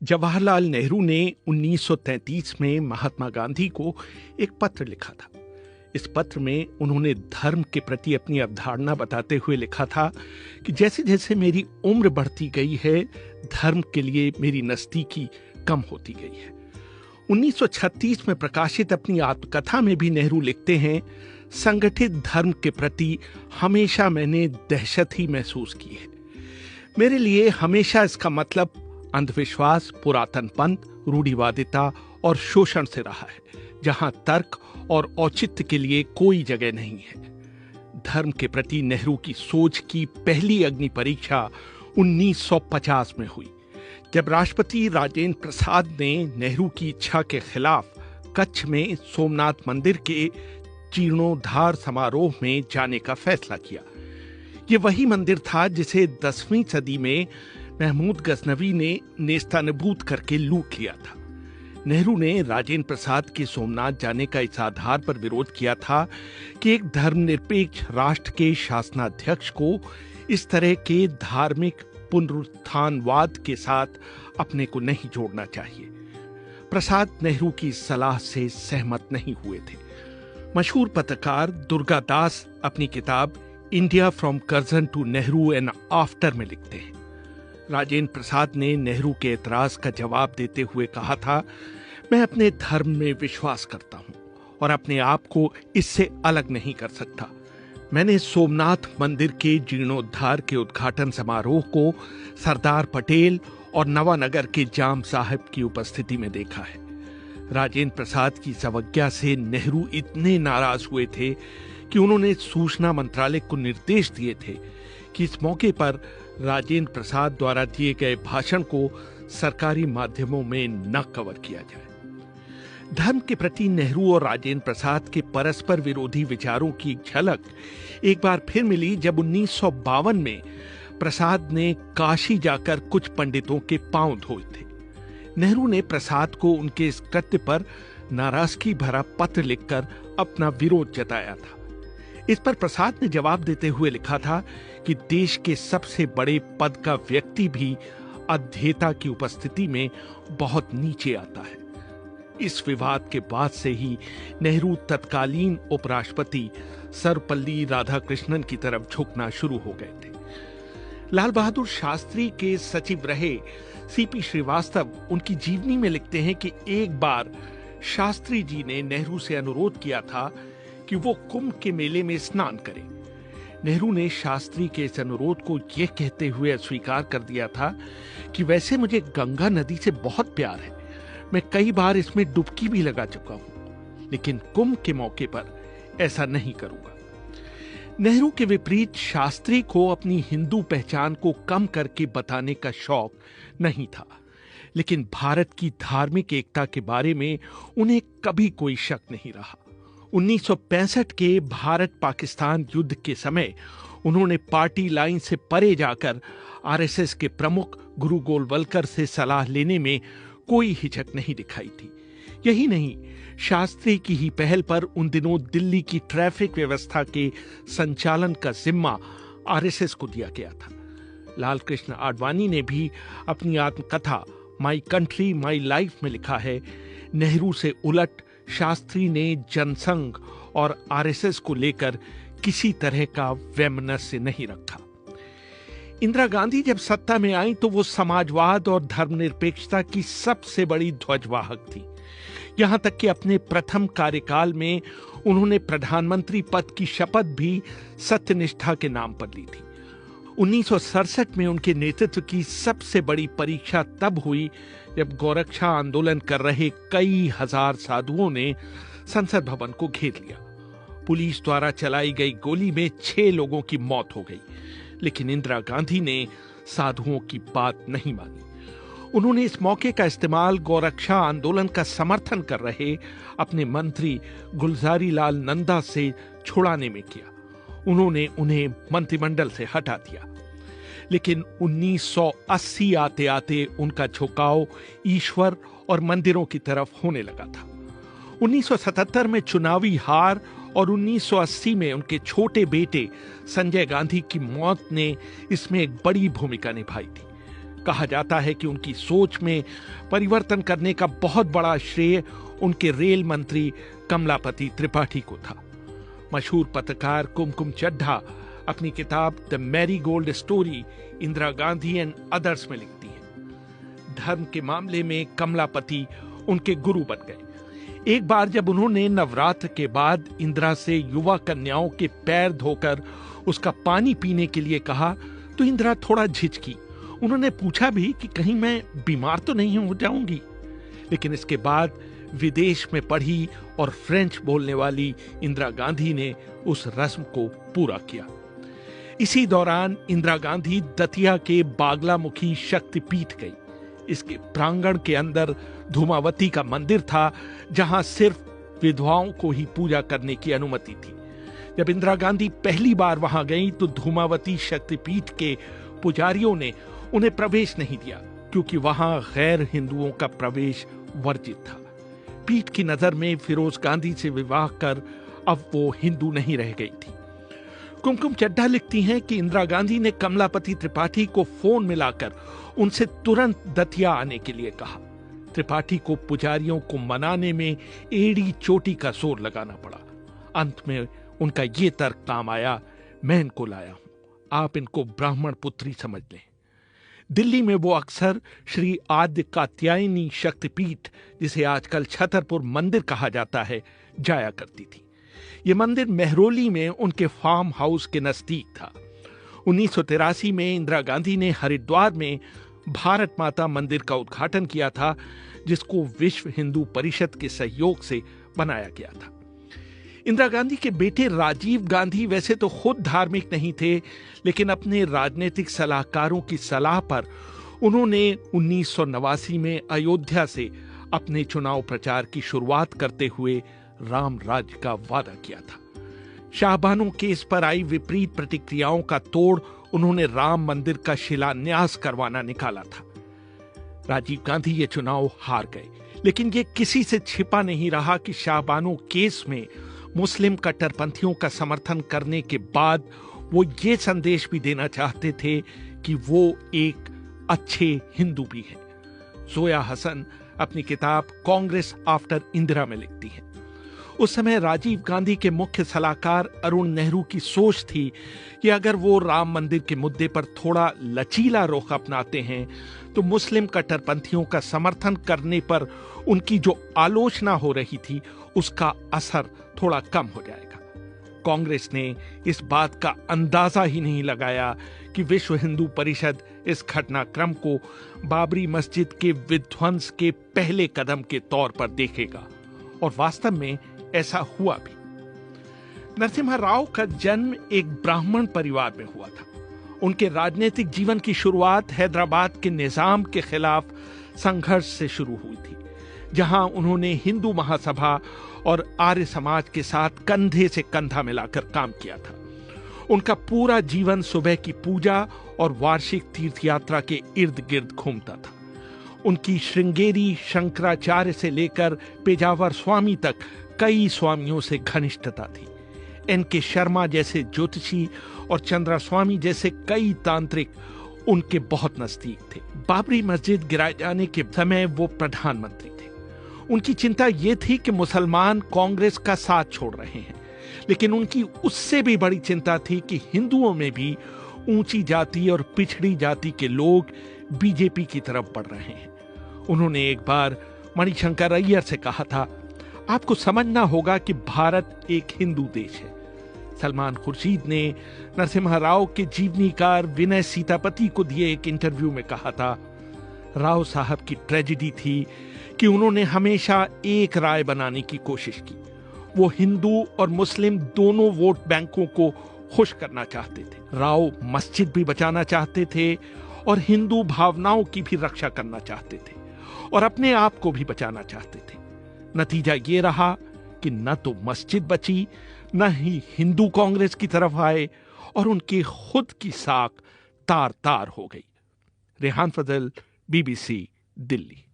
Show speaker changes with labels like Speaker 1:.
Speaker 1: जवाहरलाल नेहरू ने 1933 में महात्मा गांधी को एक पत्र लिखा था। इस पत्र में उन्होंने धर्म के प्रति अपनी अवधारणा बताते हुए लिखा था कि जैसे जैसे मेरी उम्र बढ़ती गई है, धर्म के लिए मेरी नजदीकी कम होती गई है। 1936 में प्रकाशित अपनी आत्मकथा में भी नेहरू लिखते हैं, संगठित धर्म के प्रति हमेशा मैंने दहशत ही महसूस की है। मेरे लिए हमेशा इसका मतलब अंधविश्वास, पुरातन पंथ, रूढ़िवादिता और शोषण से रहा है, जहां तर्क और औचित्य के लिए कोई जगह नहीं है। धर्म के प्रति नेहरू की सोच की पहली अग्नि परीक्षा 1950 में हुई, जब राष्ट्रपति राजेंद्र प्रसाद ने नेहरू की इच्छा के खिलाफ कच्छ में सोमनाथ मंदिर के जीर्णोद्धार समारोह में जाने का फैसला किया। ये वही मंदिर था जिसे 10वीं सदी में महमूद गजनवी ने नेस्तनाबूद करके लूट लिया था। नेहरू ने राजेंद्र प्रसाद के सोमनाथ जाने का इस आधार पर विरोध किया था कि एक धर्मनिरपेक्ष राष्ट्र के शासनाध्यक्ष को इस तरह के धार्मिक पुनरुत्थानवाद के साथ अपने को नहीं जोड़ना चाहिए। प्रसाद नेहरू की सलाह से सहमत नहीं हुए थे। मशहूर पत्रकार दुर्गा दास अपनी किताब India from Curzon to Nehru and after में लिखते हैं, राजेंद्र प्रसाद ने नेहरू के एतराज का जवाब देते हुए कहा था, मैं अपने धर्म में विश्वास करता हूं और अपने आप को इससे अलग नहीं कर सकता। मैंने सोमनाथ मंदिर के जीर्णोद्धार के उद्घाटन समारोह को सरदार पटेल और नवानगर के जाम साहब की उपस्थिति में देखा है। राजेंद्र प्रसाद की इस अवज्ञा से नेहरू इतने नाराज हुए थे कि उन्होंने सूचना मंत्रालय को निर्देश दिए थे कि इस मौके पर राजेंद्र प्रसाद द्वारा दिए गए भाषण को सरकारी माध्यमों में न कवर किया जाए। धर्म के प्रति नेहरू और राजेंद्र प्रसाद के परस्पर विरोधी विचारों की झलक एक बार फिर मिली जब 1952 में प्रसाद ने काशी जाकर कुछ पंडितों के पांव धोए थे। नेहरू ने प्रसाद को उनके इस कृत्य पर नाराजगी भरा पत्र लिखकर अपना विरोध जताया था। इस पर प्रसाद ने जवाब देते हुए लिखा था कि देश के सबसे बड़े पद का व्यक्ति भी अध्येता की उपस्थिति में बहुत नीचे आता है। इस विवाद के बाद से ही नेहरू तत्कालीन उपराष्ट्रपति सर्वपल्ली राधाकृष्णन की तरफ झुकना शुरू हो गए थे। लाल बहादुर शास्त्री के सचिव रहे सीपी श्रीवास्तव उनकी जीवनी में लिखते हैं कि एक बार शास्त्री जी ने नेहरू से अनुरोध किया था कि वो कुंभ के मेले में स्नान करें। नेहरू ने शास्त्री के इस अनुरोध को यह कहते हुए अस्वीकार कर दिया था कि वैसे मुझे गंगा नदी से बहुत प्यार है, मैं कई बार इसमें डुबकी भी लगा चुका हूं, लेकिन कुंभ के मौके पर ऐसा नहीं करूंगा। नेहरू के विपरीत शास्त्री को अपनी हिंदू पहचान को कम करके बताने का शौक नहीं था, लेकिन भारत की धार्मिक एकता के बारे में उन्हें कभी कोई शक नहीं रहा। 1965 के भारत पाकिस्तान युद्ध के समय उन्होंने पार्टी लाइन से परे जाकर आरएसएस के प्रमुख गुरु गोलवलकर से सलाह लेने में कोई हिचक नहीं दिखाई थी। यही नहीं, शास्त्री की ही पहल पर उन दिनों दिल्ली की ट्रैफिक व्यवस्था के संचालन का जिम्मा आरएसएस को दिया गया था। लाल कृष्ण आडवाणी ने भी अपनी आत्मकथा माई कंट्री माई लाइफ में लिखा है, नेहरू से उलट शास्त्री ने जनसंघ और आरएसएस को लेकर किसी तरह का वैमनस्य नहीं रखा। इंदिरा गांधी जब सत्ता में आई तो वो समाजवाद और धर्मनिरपेक्षता की सबसे बड़ी ध्वजवाहक थी। यहां तक कि अपने प्रथम कार्यकाल में उन्होंने प्रधानमंत्री पद की शपथ भी सत्यनिष्ठा के नाम पर ली थी। 1967 में उनके नेतृत्व की सबसे बड़ी परीक्षा तब हुई जब गोरक्षा आंदोलन कर रहे कई हजार साधुओं ने संसद भवन को घेर लिया। पुलिस द्वारा चलाई गई गोली में 6 लोगों की मौत हो गई, लेकिन इंदिरा गांधी ने साधुओं की बात नहीं मानी। उन्होंने इस मौके का इस्तेमाल गोरक्षा आंदोलन का समर्थन कर रहे अपने मंत्री गुलजारी लाल नंदा से छुड़ाने में किया। उन्होंने उन्हें मंत्रिमंडल से हटा दिया, लेकिन 1980 आते आते उनका झुकाव ईश्वर और मंदिरों की तरफ होने लगा था। 1977 में चुनावी हार और 1980 में उनके छोटे बेटे संजय गांधी की मौत ने इसमें एक बड़ी भूमिका निभाई थी। कहा जाता है कि उनकी सोच में परिवर्तन करने का बहुत बड़ा श्रेय उनके रेल मंत्री कमलापति त्रिपाठी को था। मशहूर पत्रकार कुमकुम चड्ढा अपनी किताब the Marie Gold story Indira Gandhi and others में लिखती है, धर्म के मामले में कमलापति उनके गुरु बन गए। एक बार जब उन्होंने नवरात्र के बाद इंदिरा से युवा कन्याओं के पैर धोकर उसका पानी पीने के लिए कहा तो इंदिरा थोड़ा झिझकी। उन्होंने पूछा भी कि कहीं मैं बीमार तो नहीं हो जाऊंगी। लेकिन इसके बाद विदेश में पढ़ी और फ्रेंच बोलने वाली इंदिरा गांधी ने उस रस्म को पूरा किया। इसी दौरान इंदिरा गांधी दतिया के बागलामुखी शक्तिपीठ गई। इसके प्रांगण के अंदर धूमावती का मंदिर था, जहां सिर्फ विधवाओं को ही पूजा करने की अनुमति थी। जब इंदिरा गांधी पहली बार वहां गई तो धूमावती शक्तिपीठ के पुजारियों ने उन्हें प्रवेश नहीं दिया, क्योंकि वहां गैर हिंदुओं का प्रवेश वर्जित था। पीठ की नजर में फिरोज गांधी से विवाह कर अब वो हिंदू नहीं रह गई थी। कुमकुम चड्ढा लिखती हैं कि इंदिरा गांधी ने कमलापति त्रिपाठी को फोन मिलाकर उनसे तुरंत दतिया आने के लिए कहा। त्रिपाठी को पुजारियों को मनाने में एड़ी चोटी का जोर लगाना पड़ा। अंत में उनका ये तर्क काम आया, मैं इनको लाया हूं, आप इनको ब्राह्मण पुत्री समझ लें। दिल्ली में वो अक्सर श्री आद्य कात्यायनी शक्तिपीठ, जिसे आजकल छतरपुर मंदिर कहा जाता है, जाया करती थी। ये मंदिर मेहरौली में उनके फार्म हाउस के नजदीक था। 1983 में इंदिरा गांधी ने हरिद्वार में भारत माता मंदिर का उद्घाटन किया था, जिसको विश्व हिंदू परिषद के सहयोग से बनाया गया था। इंदिरा गांधी के बेटे राजीव गांधी वैसे तो खुद धार्मिक नहीं थे, लेकिन अपने राजनीतिक सलाहकारों की सलाह पर उन्होंने 1989 में अयोध्या से अपने चुनाव प्रचार की शुरुआत करते हुए राम राज्य का वादा किया था। शाहबानो केस पर आई विपरीत प्रतिक्रियाओं का तोड़ उन्होंने राम मंदिर का शिलान्यास करवाना निकाला था। राजीव गांधी ये चुनाव हार गए, लेकिन ये किसी से छिपा नहीं रहा कि शाहबानो केस में मुस्लिम कट्टरपंथियों का समर्थन करने के बाद वो ये संदेश भी देना चाहते थे कि वो एक अच्छे हिंदू भी हैं। जोया हसन अपनी किताब कांग्रेस आफ्टर इंदिरा में लिखती है, उस समय राजीव गांधी के मुख्य सलाहकार अरुण नेहरू की सोच थी कि अगर वो राम मंदिर के मुद्दे पर थोड़ा लचीला रुख अपनाते हैं तो मुस्लिम कट्टरपंथियों का समर्थन करने पर उनकी जो आलोचना हो रही थी उसका असर थोड़ा कम हो जाएगा। कांग्रेस ने इस बात का अंदाजा ही नहीं लगाया कि विश्व हिंदू परिषद इस घटनाक्रम को बाबरी मस्जिद के विध्वंस के पहले कदम के तौर पर देखेगा, और वास्तव में ऐसा हुआ भी। नरसिम्हा राव का जन्म एक ब्राह्मण परिवार में हुआ था। उनके राजनीतिक जीवन की शुरुआत हैदराबाद के निजाम के खिलाफ संघर्ष से शुरू हुई थी, जहां उन्होंने हिंदू महासभा और आर्य समाज के साथ कंधे से कंधा मिलाकर काम किया था। उनका पूरा जीवन सुबह की पूजा और वार्षिक तीर्थ यात्रा के इर्द गिर्द घूमता था। उनकी श्रृंगेरी शंकराचार्य से लेकर पेजावर स्वामी तक कई स्वामियों से घनिष्ठता थी। एन.के. शर्मा जैसे ज्योतिषी और चंद्रा स्वामी जैसे कई तांत्रिक उनके बहुत नजदीक थे। बाबरी मस्जिद गिराए जाने के समय वो प्रधानमंत्री थे। उनकी चिंता ये थी कि मुसलमान कांग्रेस का साथ छोड़ रहे हैं, लेकिन उनकी उससे भी बड़ी चिंता थी कि हिंदुओं में भी ऊंची जाति और पिछड़ी जाति के लोग बीजेपी की तरफ बढ़ रहे हैं। उन्होंने एक बार मणिशंकर अय्यर से कहा था, आपको समझना होगा कि भारत एक हिंदू देश है। सलमान खुर्शीद ने नरसिम्हा राव के जीवनीकार विनय सीतापति को दिए एक इंटरव्यू में कहा था, राव साहब की ट्रेजेडी थी कि उन्होंने हमेशा एक राय बनाने की कोशिश की। वो हिंदू और मुस्लिम दोनों वोट बैंकों को खुश करना चाहते थे। राव मस्जिद भी बचाना चाहते थे और हिंदू भावनाओं की भी रक्षा करना चाहते थे और अपने आप को भी बचाना चाहते थे। नतीजा ये रहा कि न तो मस्जिद बची, न ही हिंदू कांग्रेस की तरफ आए और उनकी खुद की साख तार तार हो गई। रेहान फजल, BBC, दिल्ली।